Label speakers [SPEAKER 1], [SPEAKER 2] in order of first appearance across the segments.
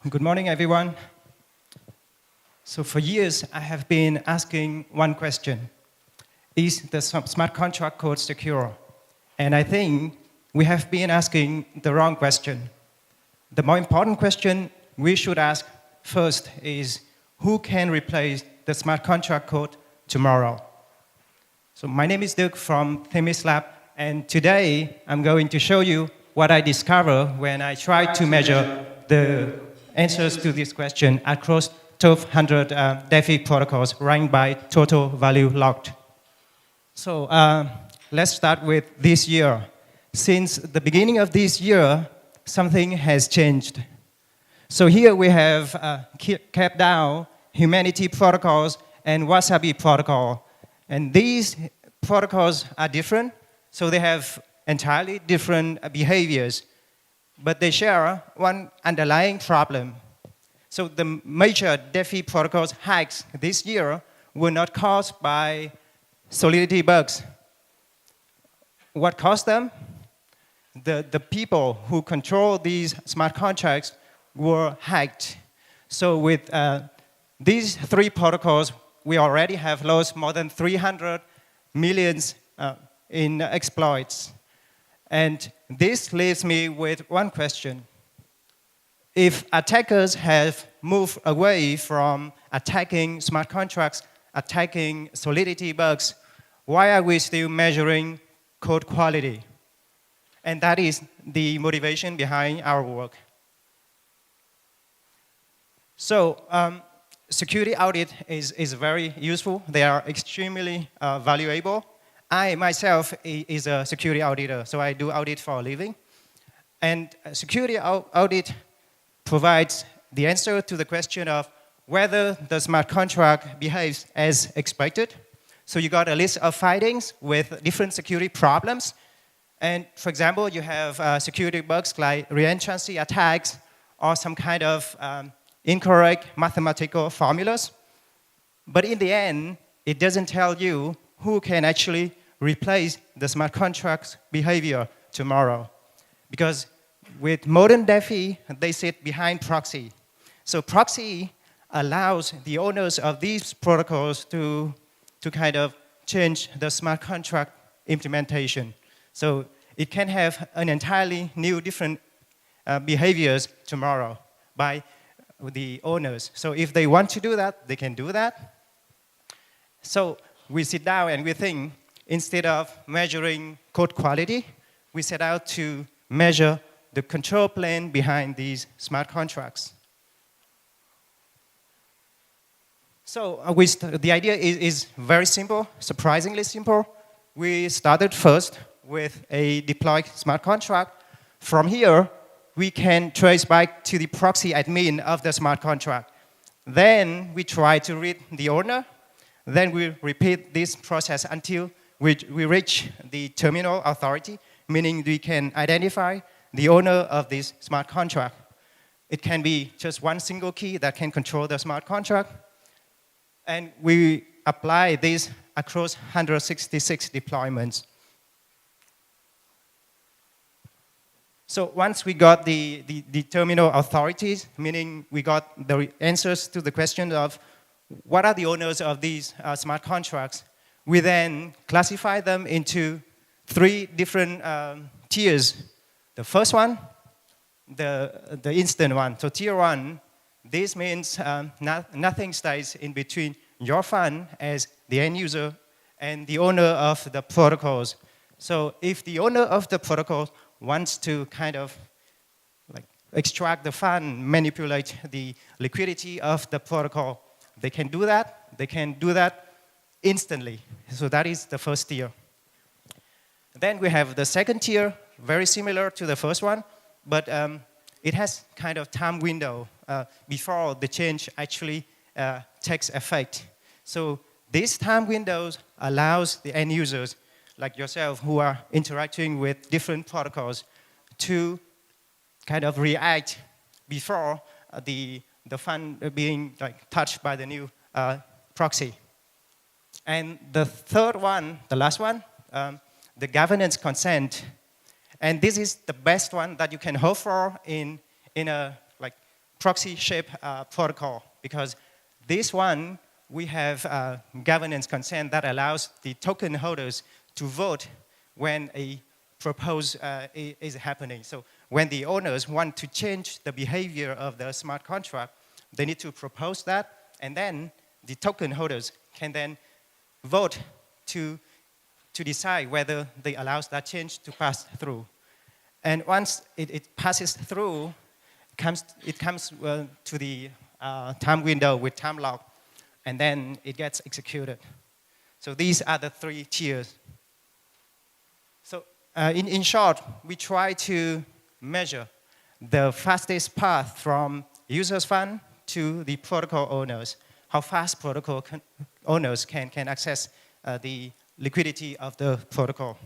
[SPEAKER 1] Good morning, everyone. So for years, I have been asking one question. Is the smart contract code secure? And I think we have been asking the wrong question. The more important question we should ask first is, who can replace the smart contract code tomorrow? So my name is Duc from Themis Lab, and today I'm going to show you what I discovered when I tried to measure the answers to this question across 1,200 DeFi protocols ranked by total value locked. So let's start with this year. Since the beginning of this year, something has changed. So here we have kept down Humanity protocols and Wasabi protocol. And these protocols are different, so they have entirely different behaviors. But they share one underlying problem. So the major DeFi protocols hacks this year were not caused by solidity bugs. What caused them? The people who control these smart contracts were hacked. So with these three protocols, we already have lost more than 300 million in exploits. And this leaves me with one question. If attackers have moved away from attacking smart contracts, attacking solidity bugs, why are we still measuring code quality? And that is the motivation behind our work. So security audit is very useful. They are extremely valuable. I myself is a security auditor, so I do audit for a living. And security audit provides the answer to the question of whether the smart contract behaves as expected. So you got a list of findings with different security problems. And for example, you have security bugs like reentrancy attacks or some kind of incorrect mathematical formulas. But in the end, it doesn't tell you who can actually replace the smart contract's behavior tomorrow. Because with modern DeFi, they sit behind proxy. So proxy allows the owners of these protocols to kind of change the smart contract implementation. So it can have an entirely new, different behaviors tomorrow by the owners. So if they want to do that, they can do that. So we sit down and we think, instead of measuring code quality, we set out to measure the control plane behind these smart contracts. So the idea is very simple, surprisingly simple. We started first with a deployed smart contract. From here, we can trace back to the proxy admin of the smart contract. Then we try to read the owner. Then we repeat this process until we reach the terminal authority, meaning we can identify the owner of this smart contract. It can be just one single key that can control the smart contract. And we apply this across 166 deployments. So once we got the terminal authorities, meaning we got the answers to the question of what are the owners of these smart contracts, we then classify them into three different tiers. The first one, the instant one. So tier one, this means nothing stays in between your fund as the end user and the owner of the protocols. So if the owner of the protocol wants to kind of like extract the fund, manipulate the liquidity of the protocol, they can do that. They can do that instantly. So that is the first tier. Then we have the second tier, very similar to the first one, but it has kind of time window before the change actually takes effect. So this time windows allows the end users like yourself who are interacting with different protocols to kind of react before the fund being like touched by the new proxy. And the third one, the last one, the governance consent. And this is the best one that you can hope for in a like proxy shape protocol, because this one, we have governance consent that allows the token holders to vote when a propose is happening. So when the owners want to change the behavior of the smart contract, they need to propose that, and then the token holders can then vote to decide whether they allow that change to pass through. And once it passes through, it comes to the time window with time lock, and then it gets executed. So these are the 3 tiers. So in short, we try to measure the fastest path from users' fund to the protocol owners, how fast protocol owners can access the liquidity of the protocol.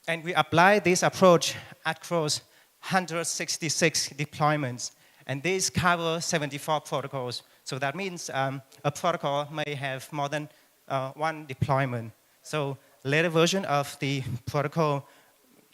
[SPEAKER 1] And we apply this approach across 166 deployments, and these cover 74 protocols. So that means a protocol may have more than 1 deployment. So later version of the protocol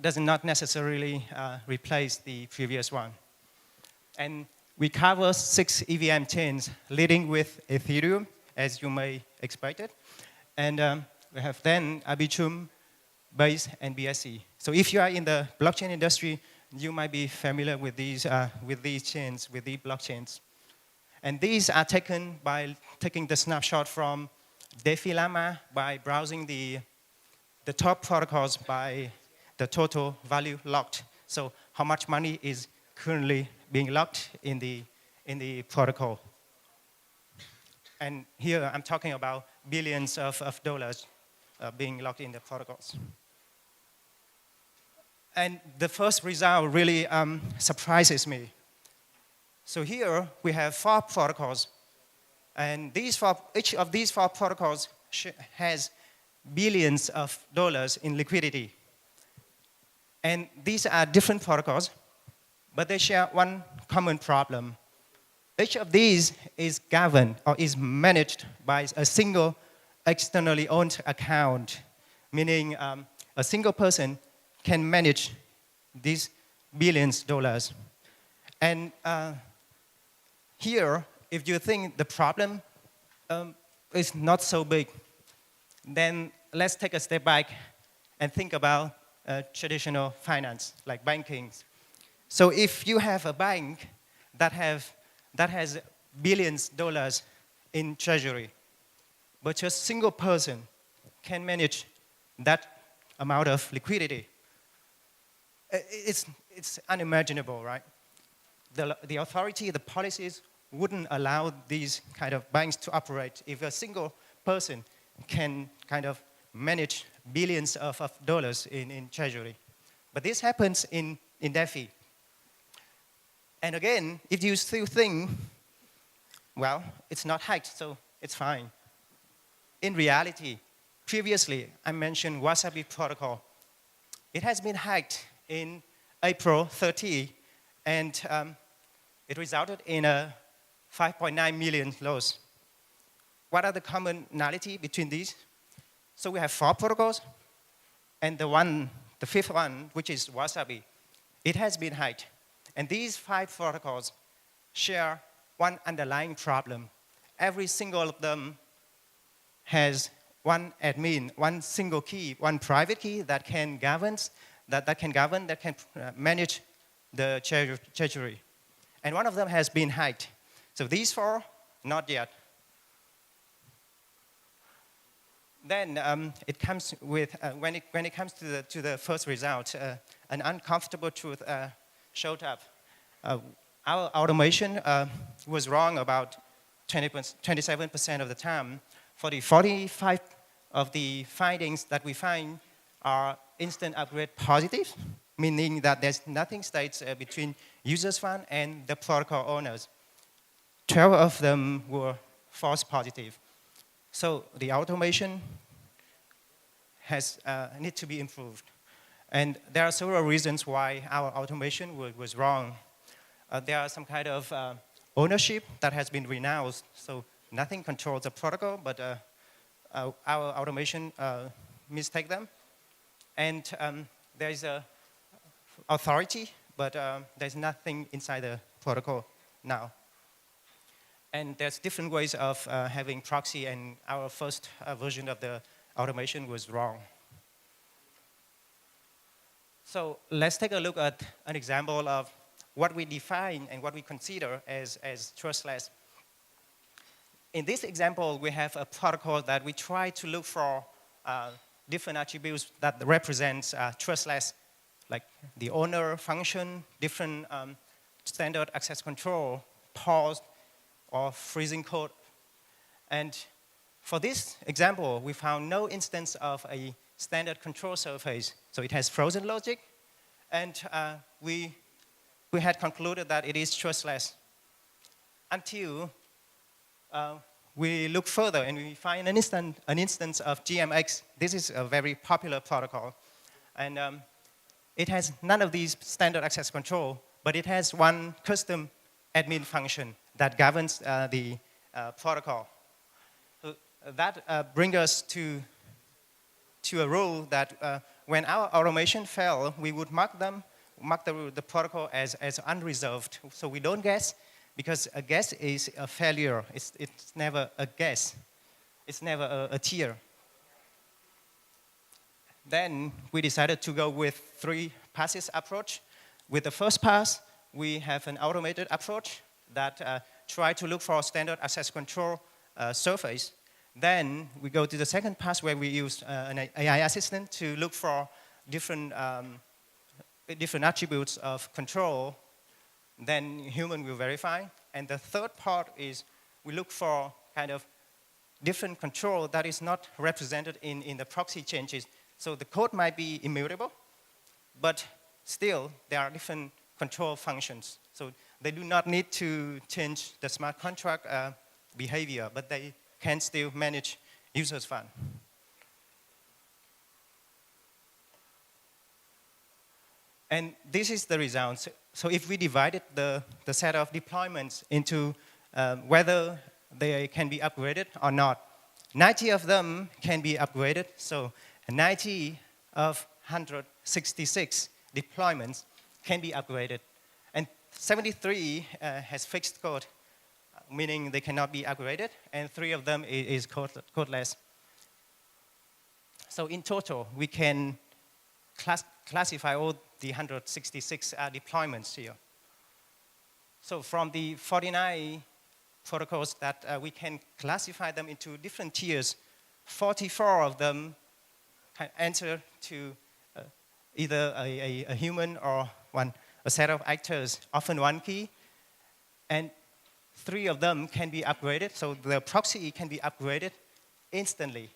[SPEAKER 1] does not necessarily replace the previous one. And we cover 6 EVM chains, leading with Ethereum, as you may expect it. And we have then Arbitrum, Base, and BSC. So if you are in the blockchain industry, you might be familiar with these chains, with the blockchains. And these are taken by taking the snapshot from DeFi Llama by browsing the top protocols by the total value locked. So how much money is currently being locked in the protocol. And here I'm talking about billions of dollars being locked in the protocols. And the first result really surprises me. So here we have 4 protocols, and each of these 4 protocols has billions of dollars in liquidity. And these are different protocols, but they share one common problem. Each of these is governed or is managed by a single externally owned account, meaning a single person can manage these billions of dollars. And here, if you think the problem is not so big, then let's take a step back and think about traditional finance, like banking. So if you have a bank that has billions of dollars in treasury, but just a single person can manage that amount of liquidity, it's unimaginable, right? The authority, the policies wouldn't allow these kind of banks to operate if a single person can kind of manage billions of dollars in treasury. But this happens in DeFi. And again, if you still think, well, it's not hacked, so it's fine. In reality, previously, I mentioned Wasabi protocol. It has been hacked in April 30, and it resulted in a 5.9 million loss. What are the commonality between these? So we have 4 protocols, and the 5th one, which is Wasabi, it has been hacked. And these 5 protocols share one underlying problem. Every single of them has one admin, one single key, one private key that can govern, that can manage the treasury. And one of them has been hacked. So these 4, not yet. Then it comes with, when it comes to the first result, an uncomfortable truth showed up. Our automation was wrong about 27% of the time. For the 45 of the findings that we find are instant upgrade positive, meaning that there's nothing states between users fund and the protocol owners. 12 of them were false positive. So the automation need to be improved. And there are several reasons why our automation was wrong. There are some kind of ownership that has been renounced. So nothing controls the protocol, but our automation mistake them. And there is a authority, but there's nothing inside the protocol now. And there's different ways of having proxy, and our first version of the automation was wrong. So let's take a look at an example of what we define and what we consider as trustless. In this example, we have a protocol that we try to look for different attributes that represents trustless, like the owner function, different standard access control, pause, or freezing code. And for this example, we found no instance of a standard control surface. So it has frozen logic, and we had concluded that it is trustless until we look further and we find an instance of GMX. This is a very popular protocol. And it has none of these standard access control, but it has one custom admin function that governs the protocol. So that brings us to a rule that when our automation fails, we would mark the protocol as unresolved. So we don't guess, because a guess is a failure. It's never a guess. It's never a tier. Then we decided to go with 3 passes approach. With the first pass, we have an automated approach that try to look for standard access control surface. Then we go to the second pass where we use an AI assistant to look for different attributes of control. Then human will verify. And the third part is we look for kind of different control that is not represented in the proxy changes. So the code might be immutable, but still there are different control functions. So they do not need to change the smart contract behavior, but they can still manage users' fund. And this is the result. So if we divided the set of deployments into whether they can be upgraded or not, 90 of them can be upgraded. So 90 of 166 deployments can be upgraded. And 73 has fixed code, meaning they cannot be upgraded, and 3 of them is codeless. So in total, we can classify all the 166 deployments here. So from the 49 protocols that we can classify them into different tiers, 44 of them can answer to either a human or a set of actors, often one key, and 3 of them can be upgraded, so the proxy can be upgraded instantly.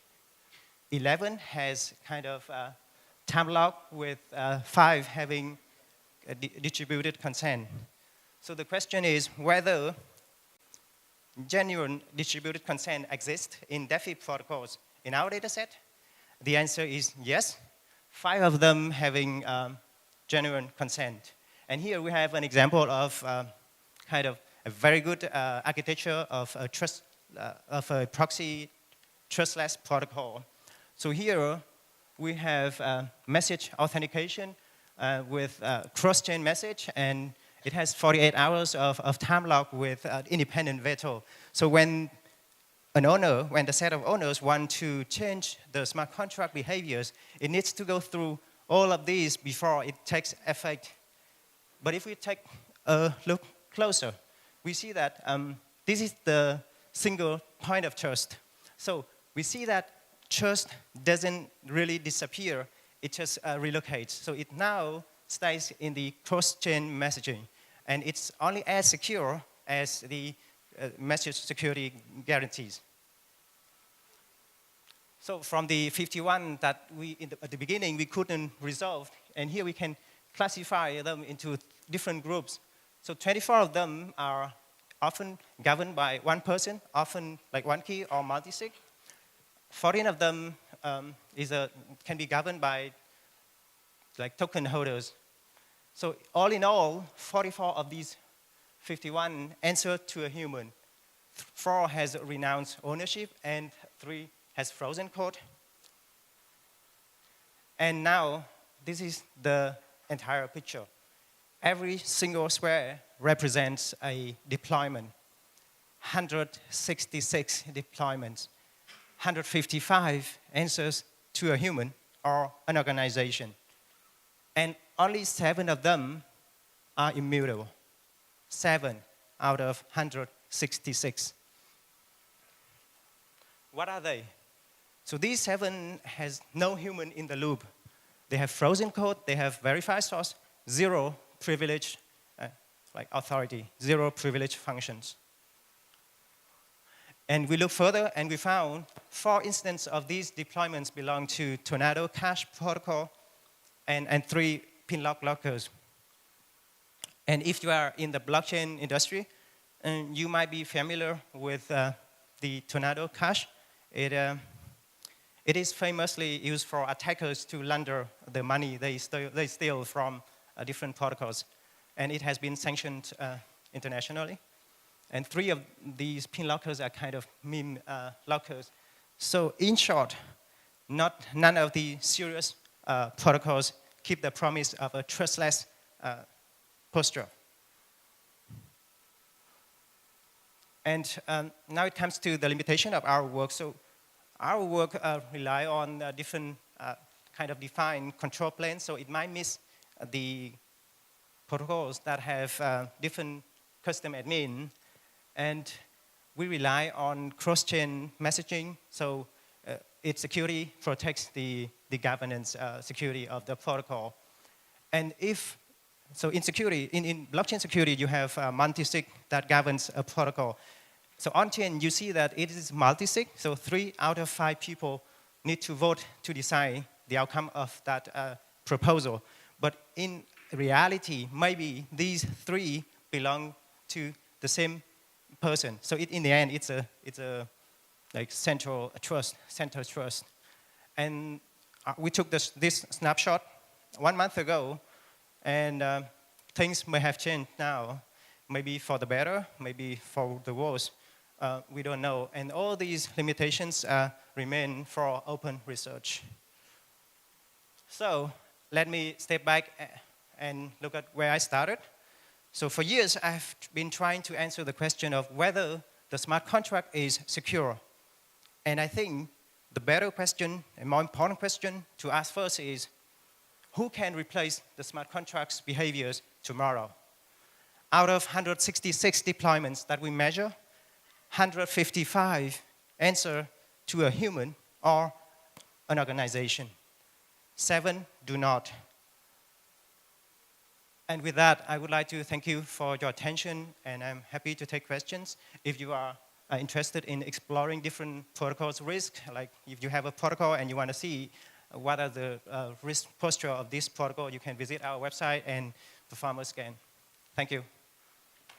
[SPEAKER 1] 11 has kind of time lock, with 5 having a distributed consent. So the question is whether genuine distributed consent exists in DeFi protocols in our data set. The answer is yes. 5 of them having genuine consent. And here we have an example of kind of a very good architecture of a proxy trustless protocol. So here we have message authentication with cross-chain message, and it has 48 hours of time lock with independent veto. So when the set of owners want to change the smart contract behaviors, it needs to go through all of these before it takes effect. But if we take a look closer, we see that this is the single point of trust. So we see that trust doesn't really disappear, it just relocates. So it now stays in the cross-chain messaging, and it's only as secure as the message security guarantees. So from the 51 that at the beginning we couldn't resolve, and here we can classify them into different groups. So 24 of them are often governed by one person, often like one key or multisig. 14 of them can be governed by like token holders. So all in all, 44 of these 51 answer to a human. 4 has renounced ownership, and 3 has frozen code. And now, this is the entire picture. every single square represents a deployment. 166 deployments. 155 answers to a human or an organization. And only 7 of them are immutable. 7 out of 166. What are they? So these 7 has no human in the loop. They have frozen code, they have verified source, 0 privilege, like authority, 0 privilege functions. And we looked further and we found 4 instances of these deployments belong to Tornado Cash protocol and 3 pin lock lockers. And if you are in the blockchain industry, you might be familiar with the Tornado Cash. It is famously used for attackers to launder the money they steal from different protocols. And it has been sanctioned internationally. And 3 of these pin lockers are kind of meme lockers. So in short, none of the serious protocols keep the promise of a trustless posture. And now it comes to the limitation of our work. So our work rely on different kind of defined control planes. So it might miss the protocols that have different custom admin. And we rely on cross-chain messaging. So its security protects the governance security of the protocol. And so in security, in blockchain security, you have multisig that governs a protocol. So on-chain, you see that it is multisig, so 3 out of 5 people need to vote to decide the outcome of that proposal. But in reality, maybe these 3 belong to the same person. So in the end, it's a like central trust. And we took this snapshot 1 month ago, and things may have changed now, maybe for the better, maybe for the worse. We don't know. And all these limitations remain for open research. So let me step back and look at where I started. So for years, I've been trying to answer the question of whether the smart contract is secure. And I think the better question and more important question to ask first is, who can replace the smart contract's behaviors tomorrow? Out of 166 deployments that we measure, 155 answer to a human or an organization. 7 do not. And with that, I would like to thank you for your attention, and I'm happy to take questions. If you are interested in exploring different protocols risk, like if you have a protocol and you want to see what are the risk posture of this protocol, you can visit our website and perform a scan. Thank you.